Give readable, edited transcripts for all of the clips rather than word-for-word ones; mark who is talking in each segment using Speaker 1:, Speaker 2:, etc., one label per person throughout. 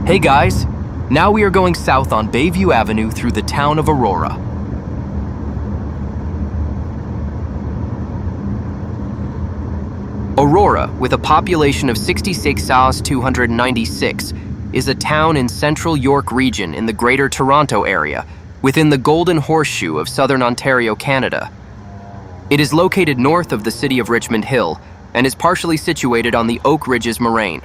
Speaker 1: Hey guys, now we are going south on Bayview Avenue through the town of Aurora. Aurora, with a population of 66,296, is a town in central York region in the Greater Toronto area, within the Golden Horseshoe of southern Ontario, Canada. It is located north of the city of Richmond Hill and is partially situated on the Oak Ridges Moraine.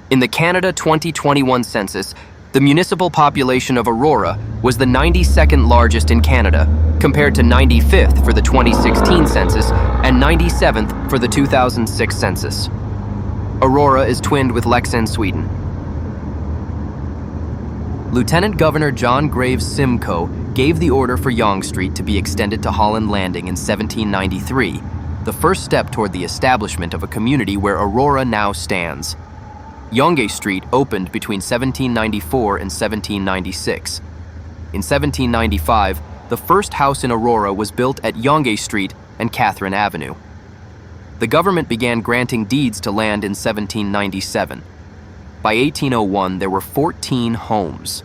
Speaker 1: In the Canada 2021 census, the municipal population of Aurora was the 92nd largest in Canada, compared to 95th for the 2016 census and 97th for the 2006 census. Aurora is twinned with Leksand, Sweden. Lieutenant Governor John Graves Simcoe gave the order for Yonge Street to be extended to Holland Landing in 1793, the first step toward the establishment of a community where Aurora now stands. Yonge Street opened between 1794 and 1796. In 1795, the first house in Aurora was built at Yonge Street and Catherine Avenue. The government began granting deeds to land in 1797. By 1801, there were 14 homes.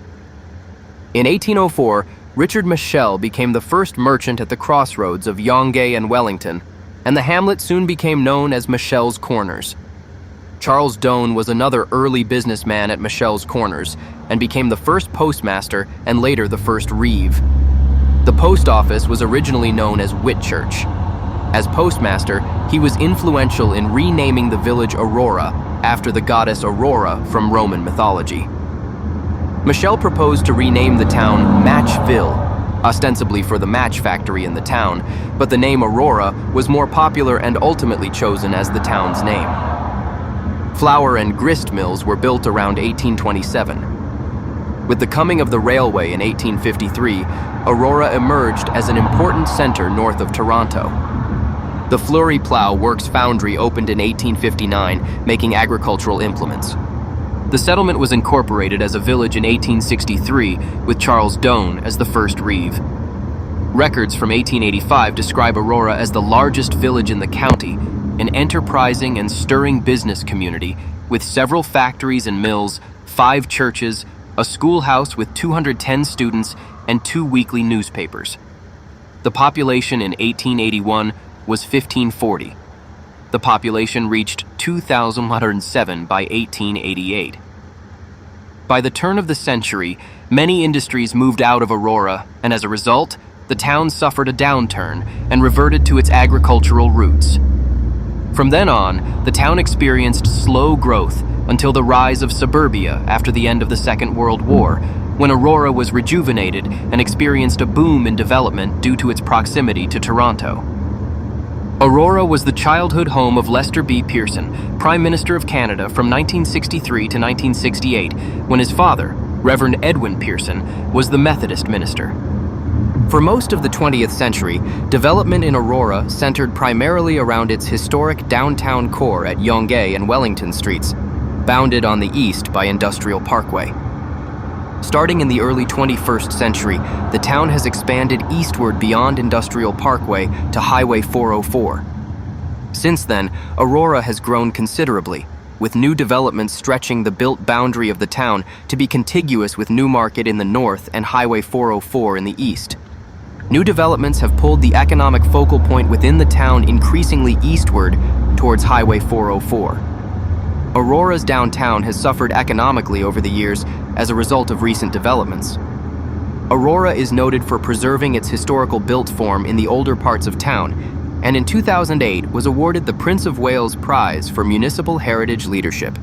Speaker 1: In 1804, Richard Michel became the first merchant at the crossroads of Yonge and Wellington, and the hamlet soon became known as Michel's Corners. Charles Doane was another early businessman at Michel's Corners and became the first postmaster and later the first reeve. The post office was originally known as Whitchurch. As postmaster, he was influential in renaming the village Aurora after the goddess Aurora from Roman mythology. Michel proposed to rename the town Matchville, ostensibly for the match factory in the town, but the name Aurora was more popular and ultimately chosen as the town's name. Flour and grist mills were built around 1827. With the coming of the railway in 1853, Aurora emerged as an important center north of Toronto. The Fleury Plough Works Foundry opened in 1859, making agricultural implements. The settlement was incorporated as a village in 1863, with Charles Doane as the first reeve. Records from 1885 describe Aurora as the largest village in the county, an enterprising and stirring business community with several factories and mills, 5 churches, a schoolhouse with 210 students, and 2 weekly newspapers. The population in 1881 was 1540. The population reached 2,107 by 1888. By the turn of the century, many industries moved out of Aurora, and as a result, the town suffered a downturn and reverted to its agricultural roots. From then on, the town experienced slow growth until the rise of suburbia after the end of the Second World War, when Aurora was rejuvenated and experienced a boom in development due to its proximity to Toronto. Aurora was the childhood home of Lester B. Pearson, Prime Minister of Canada from 1963 to 1968, when his father, Reverend Edwin Pearson, was the Methodist minister. For most of the 20th century, development in Aurora centered primarily around its historic downtown core at Yonge and Wellington Streets, bounded on the east by Industrial Parkway. Starting in the early 21st century, the town has expanded eastward beyond Industrial Parkway to Highway 404. Since then, Aurora has grown considerably, with new developments stretching the built boundary of the town to be contiguous with Newmarket in the north and Highway 404 in the east. New developments have pulled the economic focal point within the town increasingly eastward towards Highway 404. Aurora's downtown has suffered economically over the years as a result of recent developments. Aurora is noted for preserving its historical built form in the older parts of town, and in 2008 was awarded the Prince of Wales Prize for Municipal Heritage Leadership.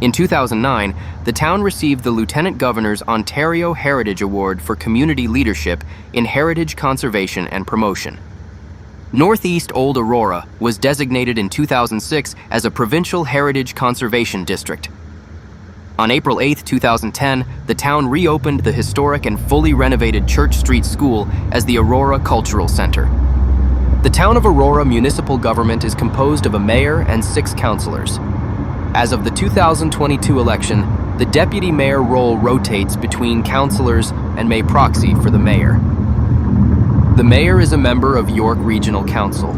Speaker 1: In 2009, the town received the Lieutenant Governor's Ontario Heritage Award for Community Leadership in Heritage Conservation and Promotion. Northeast Old Aurora was designated in 2006 as a Provincial Heritage Conservation District. On April 8, 2010, the town reopened the historic and fully renovated Church Street School as the Aurora Cultural Center. The town of Aurora municipal government is composed of a mayor and 6 councillors. As of the 2022 election, the deputy mayor role rotates between councillors and may proxy for the mayor. The mayor is a member of York Regional Council.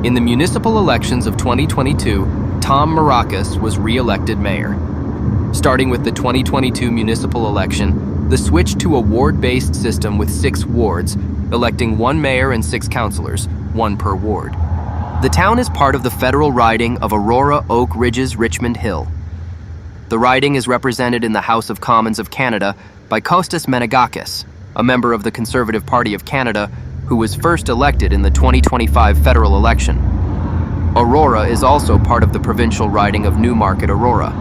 Speaker 1: In the municipal elections of 2022, Tom Maracas was re-elected mayor. Starting with the 2022 municipal election, the switch to a ward-based system with 6 wards, electing 1 mayor and 6 councilors, 1 per ward. The town is part of the federal riding of Aurora, Oak Ridges, Richmond Hill. The riding is represented in the House of Commons of Canada by Kostas Menegakis, a member of the Conservative Party of Canada who was first elected in the 2025 federal election. Aurora is also part of the provincial riding of Newmarket, Aurora.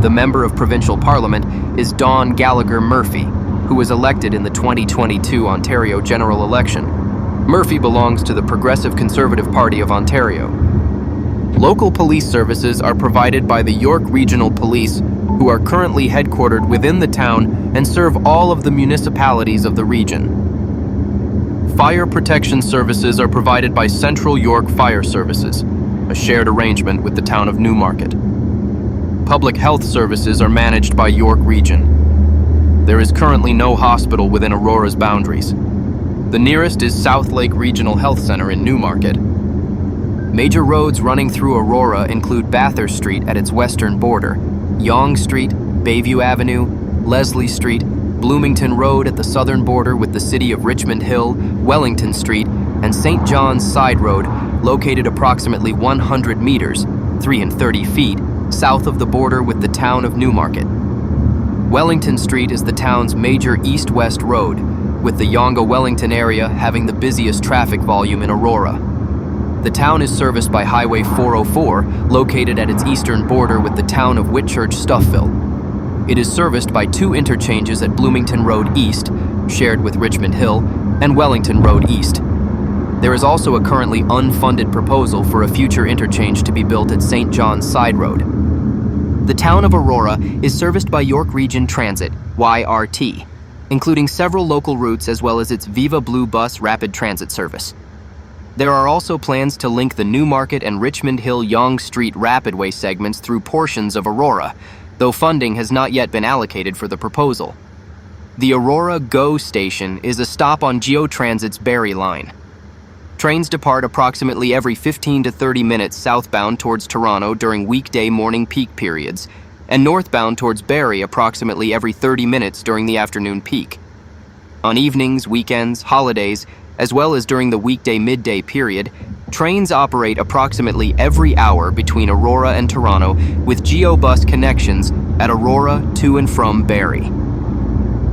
Speaker 1: The member of provincial parliament is Don Gallagher Murphy, who was elected in the 2022 Ontario general election. Murphy belongs to the Progressive Conservative Party of Ontario. Local police services are provided by the York Regional Police, who are currently headquartered within the town and serve all of the municipalities of the region. Fire protection services are provided by Central York Fire Services, a shared arrangement with the town of Newmarket. Public health services are managed by York Region. There is currently no hospital within Aurora's boundaries. The nearest is South Lake Regional Health Center in Newmarket. Major roads running through Aurora include Bathurst Street at its western border, Yonge Street, Bayview Avenue, Leslie Street, Bloomington Road at the southern border with the city of Richmond Hill, Wellington Street, and St. John's Side Road, located approximately 100 meters, 330 feet, south of the border with the town of Newmarket. Wellington Street is the town's major east-west road, with the Yonge-Wellington area having the busiest traffic volume in Aurora. The town is serviced by Highway 404, located at its eastern border with the town of Whitchurch-Stuffville. It is serviced by 2 interchanges at Bloomington Road East, shared with Richmond Hill, and Wellington Road East. There is also a currently unfunded proposal for a future interchange to be built at St. John's Side Road. The town of Aurora is serviced by York Region Transit, YRT, including several local routes as well as its Viva Blue Bus rapid transit service. There are also plans to link the Newmarket and Richmond Hill Yonge Street Rapidway segments through portions of Aurora, though funding has not yet been allocated for the proposal. The Aurora GO station is a stop on GeoTransit's Barrie line. Trains depart approximately every 15 to 30 minutes southbound towards Toronto during weekday morning peak periods, and northbound towards Barrie approximately every 30 minutes during the afternoon peak. On evenings, weekends, holidays, as well as during the weekday midday period, trains operate approximately every hour between Aurora and Toronto with GeoBus connections at Aurora to and from Barrie.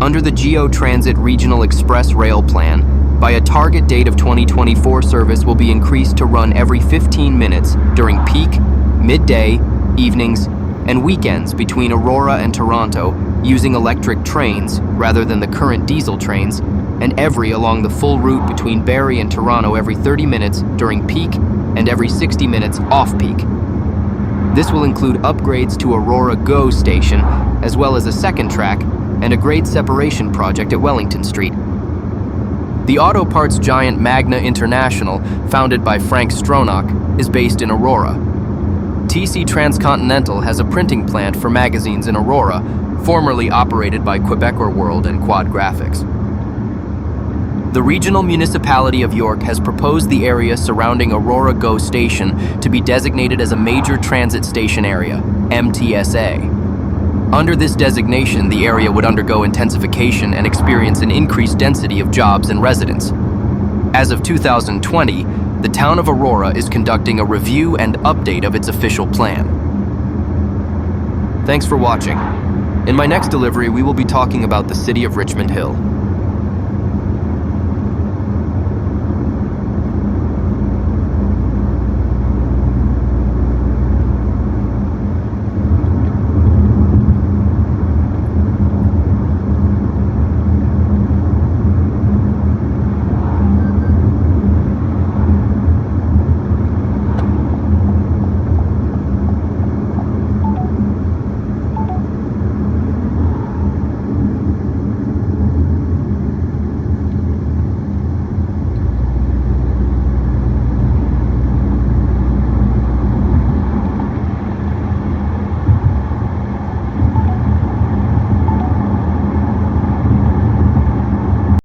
Speaker 1: Under the GeoTransit Regional Express Rail Plan, by a target date of 2024, service will be increased to run every 15 minutes during peak, midday, evenings, and weekends between Aurora and Toronto using electric trains rather than the current diesel trains, and every along the full route between Barrie and Toronto every 30 minutes during peak and every 60 minutes off-peak. This will include upgrades to Aurora GO station, as well as a second track and a grade separation project at Wellington Street. The auto parts giant Magna International, founded by Frank Stronach, is based in Aurora. TC Transcontinental has a printing plant for magazines in Aurora, formerly operated by Quebecor World and Quad Graphics. The Regional Municipality of York has proposed the area surrounding Aurora GO Station to be designated as a Major Transit Station Area, MTSA. Under this designation, the area would undergo intensification and experience an increased density of jobs and residents. As of 2020, the town of Aurora is conducting a review and update of its official plan. Thanks for watching. In my next delivery, we will be talking about the city of Richmond Hill.